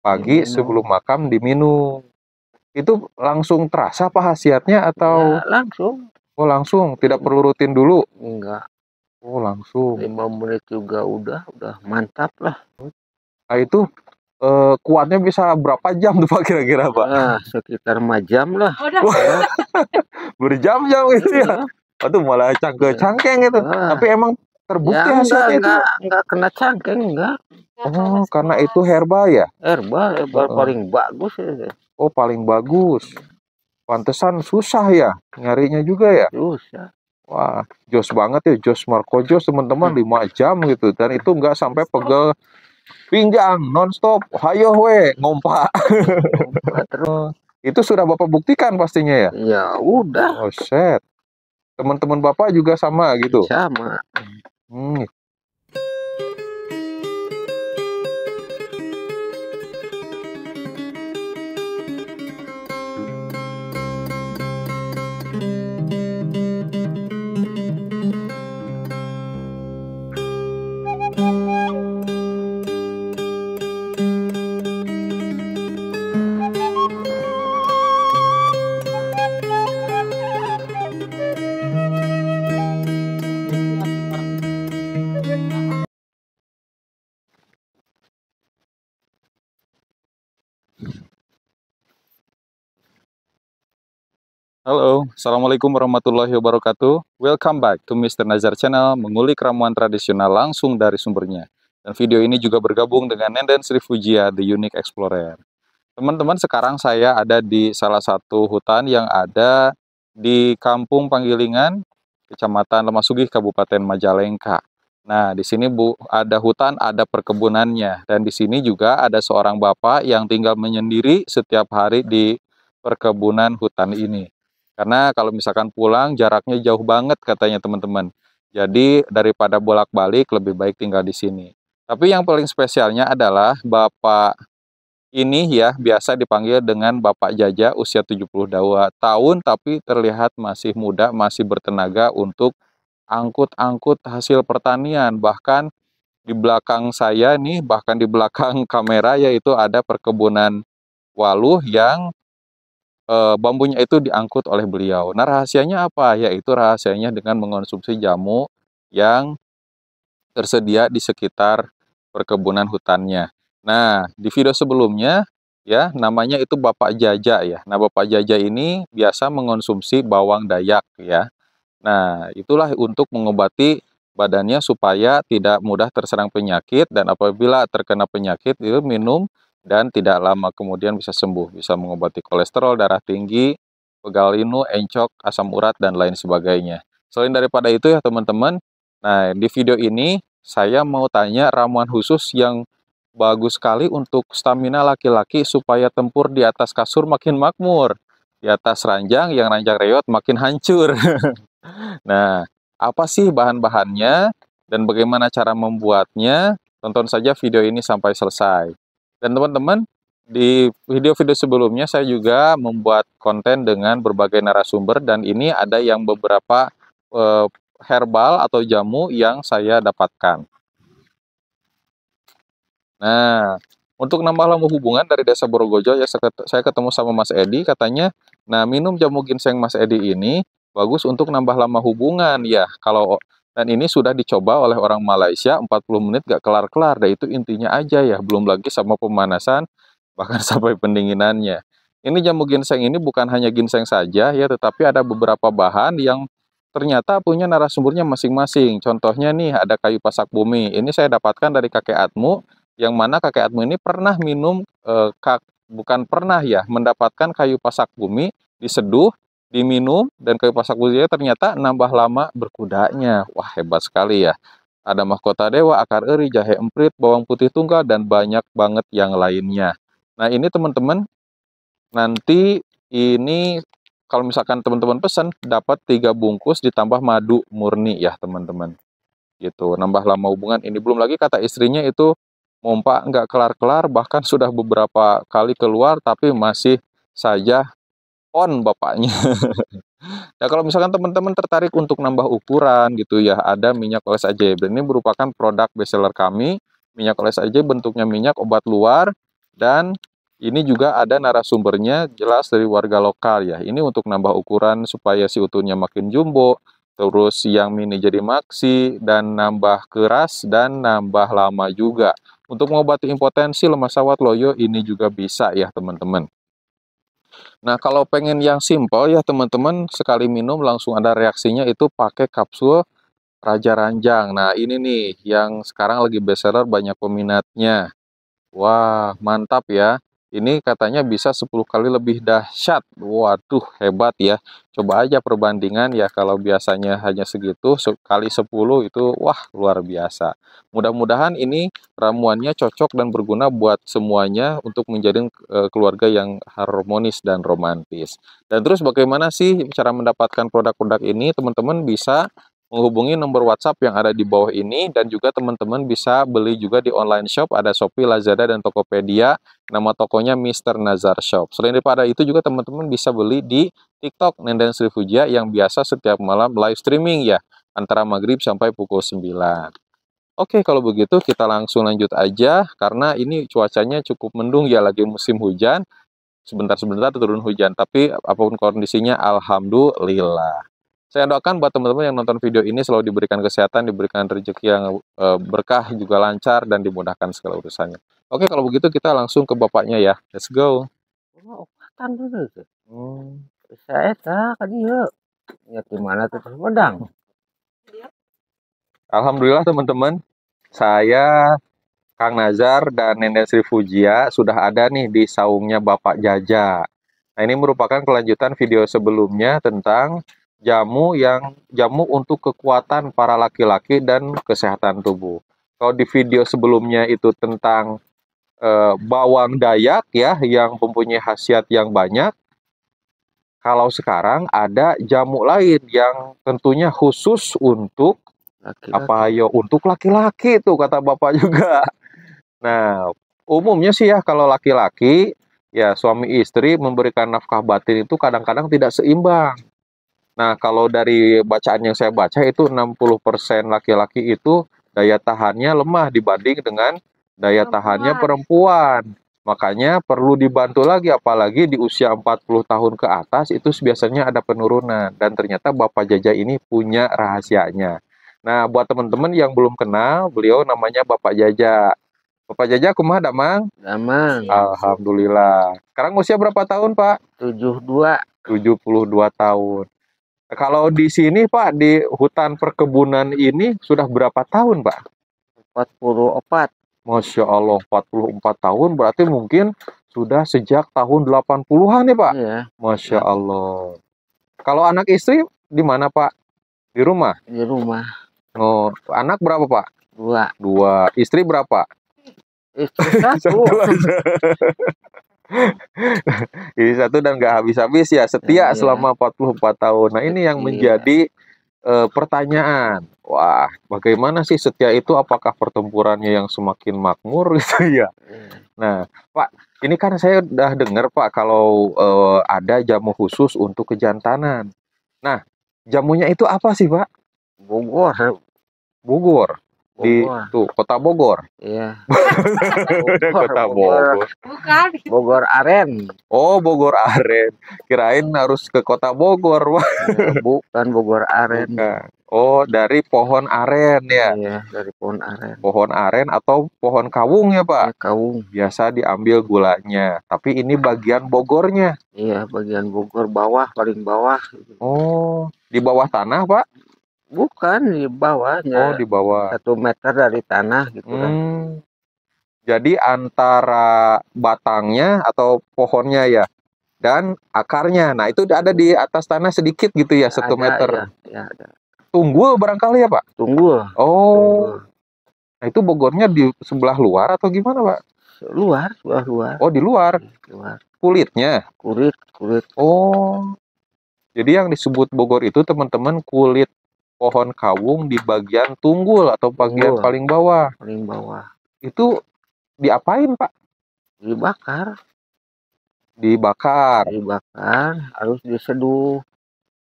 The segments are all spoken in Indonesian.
Pagi sebelum makan diminum. Itu langsung terasa apa khasiatnya atau? Ya, langsung. Oh langsung, tidak perlu rutin dulu? Enggak. Oh langsung. 5 menit juga udah mantap lah. Nah itu kuatnya bisa berapa jam tuh Pak kira-kira Pak? Ya, sekitar 4 jam lah. Wah, berjam-jam itu ya. Aduh malah cangkeng itu. Tapi emang terbukti ya, hasilnya itu. enggak kena cangkeng, enggak. Oh, karena itu herbal ya? Herbal paling bagus ya. Oh, paling bagus. Pantesan susah ya nyarinya juga ya. Susah. Wah, jos banget ya, jos Marco Jos teman-teman 5 jam gitu dan itu nggak sampai pegel pinggang nonstop. Hayo we ngompak. Terus itu sudah Bapak buktikan pastinya ya? Ya udah. Oh, set. Teman-teman Bapak juga sama gitu? Sama. Halo, Assalamualaikum warahmatullahi wabarakatuh. Welcome back to Mr. Nazar Channel, mengulik ramuan tradisional langsung dari sumbernya. Dan video ini juga bergabung dengan Nenden Sri Fujia, The Unique Explorer. Teman-teman, sekarang saya ada di salah satu hutan yang ada di Kampung Panggilingan, Kecamatan Lemah Kabupaten Majalengka. Nah, di sini ada hutan, ada perkebunannya. Dan di sini juga ada seorang bapak yang tinggal menyendiri setiap hari di perkebunan hutan ini. Karena kalau misalkan pulang jaraknya jauh banget katanya teman-teman. Jadi daripada bolak-balik lebih baik tinggal di sini. Tapi yang paling spesialnya adalah Bapak ini ya biasa dipanggil dengan Bapak Jaja, usia 72 tahun tapi terlihat masih muda, masih bertenaga untuk angkut-angkut hasil pertanian. Bahkan di belakang saya nih, bahkan di belakang kamera yaitu ada perkebunan waluh yang bambunya itu diangkut oleh beliau. Nah, rahasianya apa? Yaitu rahasianya dengan mengonsumsi jamu yang tersedia di sekitar perkebunan hutannya. Nah, di video sebelumnya ya, namanya itu Bapak Jaja ya. Nah, Bapak Jaja ini biasa mengonsumsi bawang dayak ya. Nah, itulah untuk mengobati badannya supaya tidak mudah terserang penyakit dan apabila terkena penyakit itu minum dan tidak lama kemudian bisa sembuh, bisa mengobati kolesterol, darah tinggi, pegal linu, encok, asam urat dan lain sebagainya. Selain daripada itu ya teman-teman, nah di video ini saya mau tanya ramuan khusus yang bagus sekali untuk stamina laki-laki supaya tempur di atas kasur makin makmur, di atas ranjang yang ranjang reot makin hancur. Nah, apa sih bahan-bahannya dan bagaimana cara membuatnya? Tonton saja video ini sampai selesai. Dan teman-teman, di video-video sebelumnya saya juga membuat konten dengan berbagai narasumber dan ini ada yang beberapa herbal atau jamu yang saya dapatkan. Nah, untuk nambah lambung hubungan dari Desa Borogojo ya saya ketemu sama Mas Edi katanya, nah minum jamu ginseng Mas Edi ini bagus untuk nambah lama hubungan ya. Dan ini sudah dicoba oleh orang Malaysia 40 menit gak kelar-kelar. Dan itu intinya aja ya, belum lagi sama pemanasan bahkan sampai pendinginannya. Ini jamu ginseng ini bukan hanya ginseng saja ya, tetapi ada beberapa bahan yang ternyata punya narasumbernya masing-masing. Contohnya nih ada kayu pasak bumi. Ini saya dapatkan dari kakek Atmu yang mana kakek Atmu ini pernah minum bukan pernah ya, mendapatkan kayu pasak bumi diseduh, diminum dan kayu pasak bumi ternyata nambah lama berkudanya. Wah, hebat sekali ya. Ada mahkota dewa, akar eri, jahe emprit, bawang putih tunggal dan banyak banget yang lainnya. Nah, ini teman-teman nanti ini kalau misalkan teman-teman pesan dapat 3 bungkus ditambah madu murni ya teman-teman. Gitu, nambah lama hubungan. Ini belum lagi kata istrinya itu mompa nggak kelar-kelar bahkan sudah beberapa kali keluar tapi masih saja on bapaknya. Nah, kalau misalkan teman-teman tertarik untuk nambah ukuran gitu ya, ada minyak oles ajaib. Dan ini merupakan produk bestseller kami. Minyak oles ajaib bentuknya minyak obat luar Dan ini juga ada narasumbernya jelas dari warga lokal ya. Ini untuk nambah ukuran supaya si utuhnya makin jumbo, terus yang mini jadi maksi, dan nambah keras, dan nambah lama juga. Untuk mengobati impotensi lemas sawat loyo ini juga bisa ya teman-teman. Nah kalau pengen yang simple ya teman-teman, sekali minum langsung ada reaksinya itu pakai kapsul Raja Ranjang. Nah ini nih yang sekarang lagi bestseller, banyak peminatnya. Wah, mantap ya. Ini katanya bisa 10 kali lebih dahsyat. Waduh, hebat ya. Coba aja perbandingan ya, kalau biasanya hanya segitu, kali 10 itu wah luar biasa. Mudah-mudahan ini ramuannya cocok dan berguna buat semuanya untuk menjadi keluarga yang harmonis dan romantis. Dan terus bagaimana sih cara mendapatkan produk-produk ini? Teman-teman bisa menghubungi nomor WhatsApp yang ada di bawah ini, dan juga teman-teman bisa beli juga di online shop, ada Shopee, Lazada, dan Tokopedia. Nama tokonya Mr. Nazar Shop. Selain daripada itu juga teman-teman bisa beli di TikTok Nenden Sri Fujia yang biasa setiap malam live streaming ya, antara maghrib sampai pukul 9. Oke, kalau begitu kita langsung lanjut aja, karena ini cuacanya cukup mendung ya, lagi musim hujan. Sebentar-sebentar turun hujan, tapi apapun kondisinya, alhamdulillah. Saya doakan buat teman-teman yang nonton video ini selalu diberikan kesehatan, diberikan rezeki yang berkah, juga lancar, dan dimudahkan segala urusannya. Oke, kalau begitu kita langsung ke bapaknya ya. Let's go. Oh, obatan dulu tuh. Hmm. Saya tak kan iya. Ya gimana tuh Medang? Alhamdulillah teman-teman, saya, Kang Nazar, dan Nenden Sri Fujia sudah ada nih di saungnya Bapak Jaja. Nah, ini merupakan kelanjutan video sebelumnya tentang jamu untuk kekuatan para laki-laki dan kesehatan tubuh. Kalau di video sebelumnya itu tentang bawang dayak ya, yang mempunyai khasiat yang banyak. Kalau sekarang ada jamu lain yang tentunya khusus untuk Laki-laki. untuk laki-laki tuh kata Bapak juga. Nah, umumnya sih ya kalau laki-laki ya, suami istri memberikan nafkah batin itu kadang-kadang tidak seimbang. Nah, kalau dari bacaan yang saya baca itu 60% laki-laki itu daya tahannya lemah dibanding dengan daya tahannya perempuan. Makanya perlu dibantu lagi, apalagi di usia 40 tahun ke atas itu biasanya ada penurunan. Dan ternyata Bapak Jaja ini punya rahasianya. Nah, buat teman-teman yang belum kenal, beliau namanya Bapak Jaja. Bapak Jaja kumaha damang? Damang. Alhamdulillah. Sekarang usia berapa tahun, Pak? 72. 72 tahun. Kalau di sini Pak, di hutan perkebunan ini sudah berapa tahun Pak? 44. Masya Allah, 44 tahun berarti mungkin sudah sejak tahun 80-an ya Pak? Iya. Masya Allah. Kalau anak istri di mana Pak? Di rumah? Di rumah. Oh, anak berapa Pak? 2. 2. Istri berapa? Istri 1. Satu aja. Ini satu dan nggak habis-habis ya, setia Iya. selama 44 tahun. Nah ini yang Setia. menjadi pertanyaan. Wah, bagaimana sih setia itu? Apakah pertempurannya yang semakin makmur gitu ya? Nah, Pak, ini kan saya udah dengar Pak kalau ada jamu khusus untuk kejantanan. Nah, jamunya itu apa sih Pak? Bogor. Bogor. Di Bogor. tuh kota Bogor. Iya. Kota Bogor. Bukan. Bogor Aren. Oh, Bogor Aren. Kirain harus ke kota Bogor, Wah. Ya, bukan Bogor Aren. Bukan. Oh, dari pohon aren ya. Iya, dari pohon aren. Pohon aren atau pohon kawung ya, Pak? Ya, kawung. Biasa diambil gulanya. Tapi ini bagian Bogornya. Iya, bagian Bogor bawah, paling bawah. Oh, di bawah tanah, Pak? Bukan di bawahnya. Oh, di bawah. 1 meter dari tanah gitu kan. Jadi antara batangnya atau pohonnya ya, dan akarnya. Nah, itu ada di atas tanah sedikit gitu ya, 1 meter. Ya, ada. Tunggul barangkali ya, Pak? Tunggul. Oh. Nah, itu Bogornya di sebelah luar atau gimana, Pak? Luar, sebelah luar. Oh, di luar. Luar. Kulitnya? Kulit. Oh. Jadi yang disebut Bogor itu teman-teman kulit pohon kawung di bagian tunggul atau bagian paling bawah. Paling bawah. Itu diapain, Pak? Dibakar. Dibakar. Harus diseduh.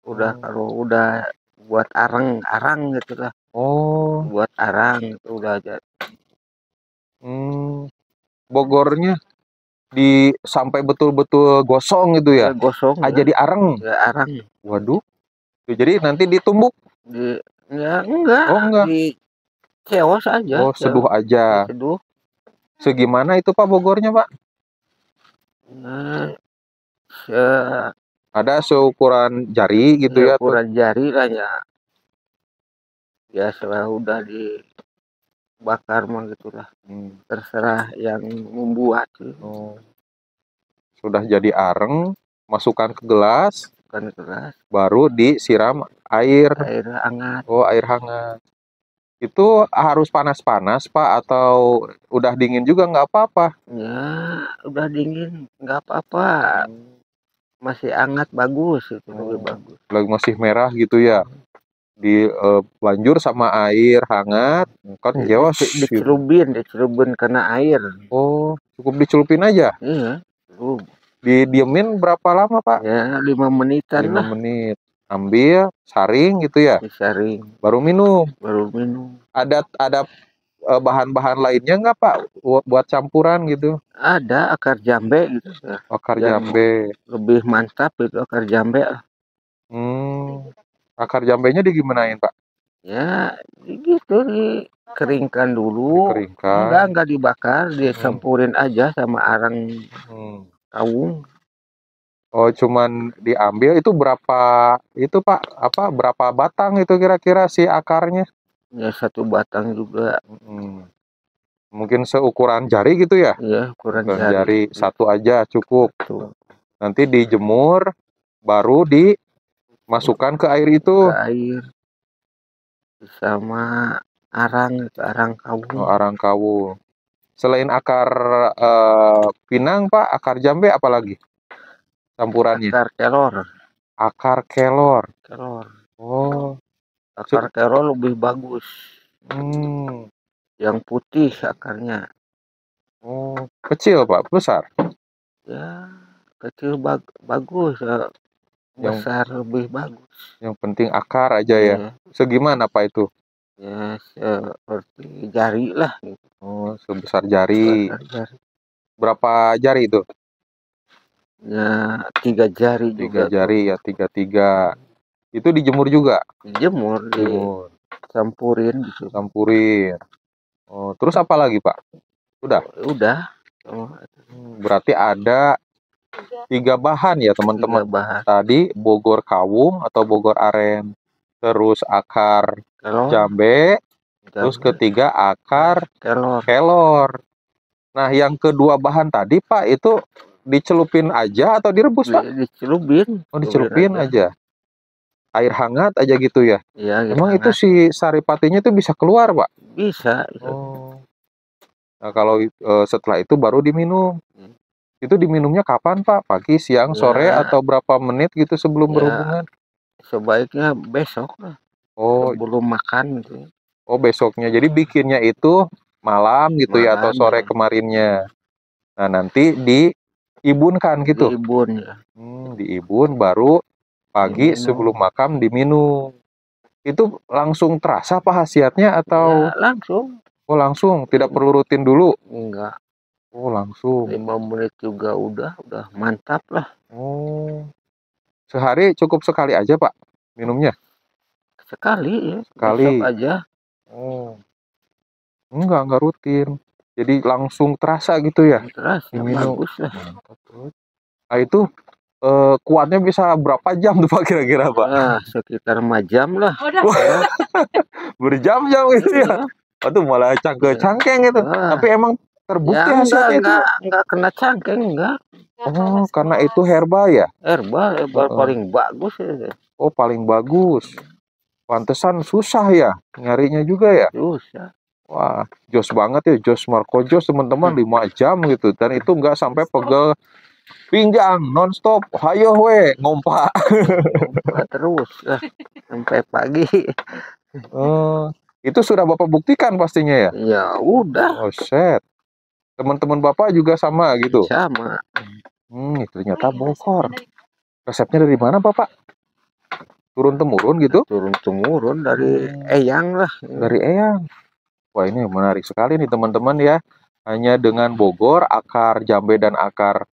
Kalau udah buat arang gitu lah. Oh. Buat arang itu udah aja. Bogornya sampai betul-betul gosong gitu ya. Gosong Jadi areng. ya arang. Waduh. Jadi nanti ditumbuk. Ya enggak. Oh enggak. Ceos aja. Oh seduh aja. Seduh. Segimana itu Pak bogornya Pak? Nah, ada seukuran jari gitu ya? Ukuran jari lah ya. Ya setelah udah dibakar mah gitulah. Terserah yang membuat. Oh. Sudah jadi areng, masukkan ke gelas. Baru disiram air hangat. Oh air hangat. Itu harus panas-panas Pak atau udah dingin juga nggak apa-apa? Ya udah dingin nggak apa-apa. Masih hangat bagus itu lebih bagus. Lagi masih merah gitu ya. Dilanjur sama air hangat kan jewas dicelupin kena air. Oh cukup dicelupin aja? Iya. Didiemin berapa lama Pak? Ya 5 menitan 5 menit. Ambil saring gitu ya? Saring. Baru minum. Ada bahan-bahan lainnya nggak Pak buat campuran gitu? Ada akar jambe gitu. Akar jambe. Lebih mantap itu akar jambe. Akar jambenya digimanain Pak? Ya gitu dikeringkan dulu. Enggak dibakar, disempurin aja sama arang kawung. Oh cuman diambil itu berapa itu Pak? Berapa batang itu kira-kira si akarnya? Ya 1 batang juga. Mungkin seukuran jari gitu ya? Iya ukuran jari 1 aja cukup. Nanti dijemur baru dimasukkan ke air itu. Sama arang kawung. Oh, arang kawung. Selain akar pinang Pak, akar jambe apalagi campurannya? Akar kelor. Oh. Akar kelor lebih bagus. Yang putih akarnya. Oh, kecil Pak, besar? Ya, kecil bagus. Besar lebih bagus. Yang penting akar aja ya. Segimana Pak itu? Ya, seperti jari lah. Oh, sebesar jari. Berapa jari itu? Ya, 3 jari juga. 3 jari ya, 3. Itu dijemur juga? Dijemur. Campurin gitu. Campurin. Oh, terus apa lagi Pak? Udah. Berarti ada 3 bahan ya teman-teman. Tadi bogor kawung atau bogor aren. Terus akar jambe. Terus ketiga akar kelor. Nah yang kedua bahan tadi Pak itu dicelupin aja atau direbus Pak? Dicelupin. Oh dicelupin aja. Air hangat aja gitu ya? Iya. Emang itu si saripatinya itu bisa keluar Pak? Bisa. Oh. Nah kalau setelah itu baru diminum. Itu diminumnya kapan Pak? Pagi, siang, sore atau berapa menit gitu sebelum berhubungan? Sebaiknya besok lah. Oh, sebelum makan gitu. Oh besoknya. Jadi bikinnya itu malam gitu ya atau sore kemarinnya. Nah nanti diibunkan gitu. Diibun ya. Diibun baru pagi sebelum makan diminum. Itu langsung terasa Pak khasiatnya atau? Ya, langsung. Oh langsung, tidak perlu rutin dulu? Enggak. Oh langsung. 5 menit juga udah mantap lah. Oh. Sehari cukup sekali aja Pak minumnya? Sekali ya. Sekali. Besok aja. Oh. Enggak rutin. Jadi langsung terasa gitu ya? Terasa, bagus lah. Nah itu kuatnya bisa berapa jam tuh Pak kira-kira Pak? Nah, sekitar 4 jam lah. Berjam-jam gitu ya? Itu malah cangkeng gitu. Tapi emang terbukti ya, hasilnya itu? Enggak kena cangkeng, enggak. Oh, karena itu herbal ya? Herbal paling bagus ya. Oh, paling bagus. Pantesan susah ya nyarinya juga ya? Susah. Wah, jos banget ya, jos Marco Jos teman-teman 5 jam gitu. Dan itu enggak sampai pegel pinggang nonstop. Hayo we, ngompak. Ngompak terus sampai pagi. Itu sudah Bapak buktikan pastinya ya? Ya udah. Oh, set. Teman-teman Bapak juga sama gitu? Sama. Ternyata Bogor. Resepnya dari mana Bapak? Turun-temurun gitu? Turun-temurun dari eyang lah. Dari eyang. Wah ini menarik sekali nih teman-teman ya. hanya dengan bogor, akar jambe dan akar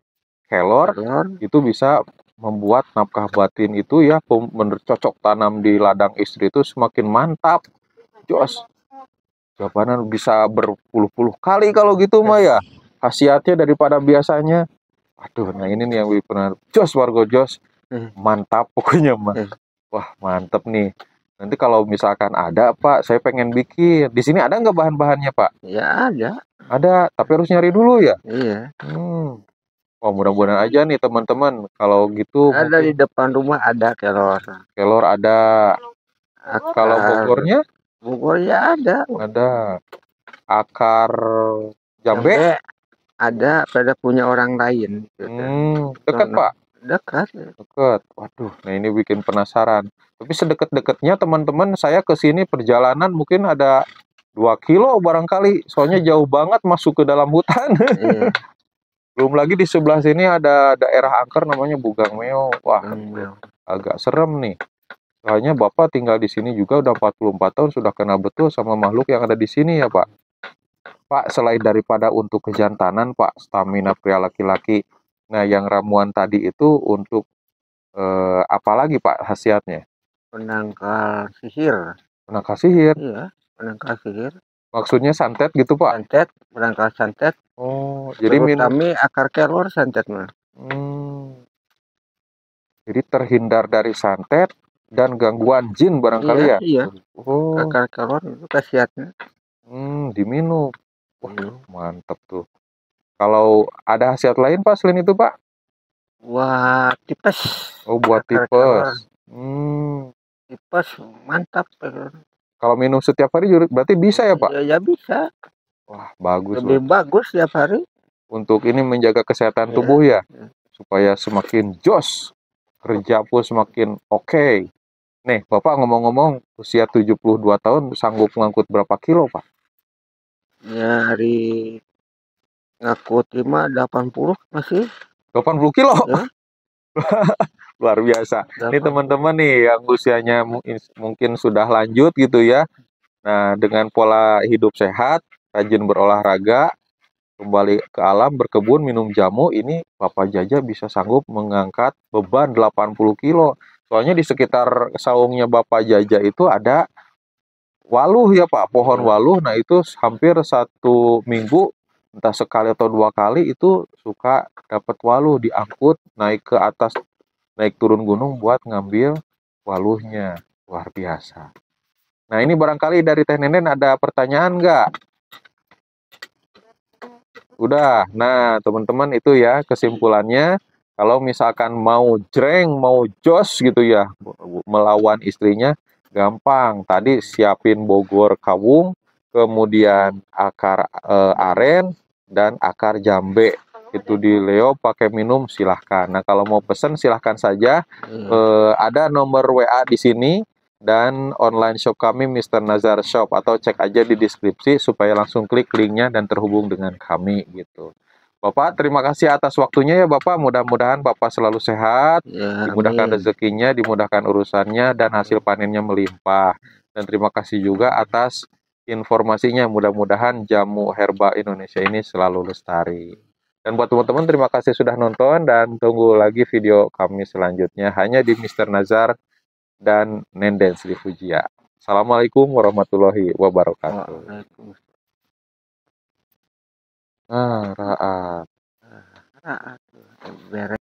kelor Telur. itu bisa membuat nafkah batin itu ya cocok tanam di ladang istri itu semakin mantap. Jos, jawaban bisa berpuluh-puluh kali kalau gitu mah ya. Khasiatnya daripada biasanya. Aduh, nah ini nih yang pernah jos warga jos. Mantap pokoknya mah. Wah, mantep nih. Nanti kalau misalkan ada, Pak, saya pengen bikin. Di sini ada nggak bahan-bahannya, Pak? Ya ada. Ada, tapi harus nyari dulu ya. Iya. Oh, mudah-mudahan aja nih teman-teman. Kalau gitu Ada mungkin di depan rumah ada kelor. kelor ada. Kalau bogornya Bogor ya ada. ada. Akar jambe Jambe ada pada punya orang lain. dekat Pak. Dekat. Deket. Waduh, nah ini bikin penasaran. Tapi sedekat-dekatnya teman-teman, saya ke sini perjalanan mungkin ada 2 kilo barangkali. Soalnya jauh banget masuk ke dalam hutan. Iya. Belum lagi di sebelah sini ada daerah angker namanya Bugang Meo. Wah, agak serem nih. Soalnya Bapak tinggal di sini juga udah 44 tahun, sudah kenal betul sama makhluk yang ada di sini ya Pak. Pak, selain daripada untuk kejantanan Pak, stamina pria laki-laki, nah yang ramuan tadi itu untuk apa lagi Pak khasiatnya? Penangkal sihir. Penangkal sihir? Iya, penangkal sihir. Maksudnya santet gitu Pak? Santet, penangkal santet. Oh, jadi terutama akar kelor santet mah. Jadi terhindar dari santet dan gangguan jin barangkali ya? Iya. Oh. Akar kelor itu khasiatnya. Diminum. Wah, mantap tuh. Kalau ada khasiat lain Pak selain itu Pak? Buat tipes. Oh, buat tipes. Tipes mantap. Kalau minum setiap hari berarti bisa ya Pak? Ya bisa. Wah, bagus. Lebih bagus setiap hari. Untuk ini menjaga kesehatan tubuh ya? Supaya semakin jos. Kerja pun semakin oke. Nih, Bapak ngomong-ngomong usia 72 tahun sanggup ngangkut berapa kilo Pak? Ya hari ngangkut 80 masih. 80 kilo? Ya. Luar biasa. Ini teman-teman nih yang usianya mungkin sudah lanjut gitu ya. Nah, dengan pola hidup sehat, rajin berolahraga, kembali ke alam, berkebun, minum jamu, ini Bapak Jaja bisa sanggup mengangkat beban 80 kilo. Soalnya di sekitar saungnya Bapak Jaja itu ada waluh ya Pak, pohon waluh. Nah itu hampir 1 minggu, entah sekali atau 2 kali itu suka dapat waluh, diangkut naik ke atas, naik turun gunung buat ngambil waluhnya. Luar biasa. Nah ini barangkali dari Teh Nenen ada pertanyaan nggak? Udah. Nah teman-teman itu ya kesimpulannya. Kalau misalkan mau jreng, mau jos gitu ya, melawan istrinya, gampang. Tadi siapin bogor kawung, kemudian akar aren, dan akar jambe. Itu di Leo pakai minum silahkan. Nah kalau mau pesen silahkan saja. Ada nomor WA di sini dan online shop kami Mr. Nazar Shop, atau cek aja di deskripsi supaya langsung klik linknya dan terhubung dengan kami gitu. Bapak terima kasih atas waktunya ya Bapak. Mudah-mudahan Bapak selalu sehat, dimudahkan rezekinya, dimudahkan urusannya, dan hasil panennya melimpah. Dan terima kasih juga atas informasinya. Mudah-mudahan jamu herba Indonesia ini selalu lestari. Dan buat teman-teman terima kasih sudah nonton, dan tunggu lagi video kami selanjutnya hanya di Mr. Nazar dan Nenden Sri Fujia. Assalamualaikum warahmatullahi wabarakatuh. Raat.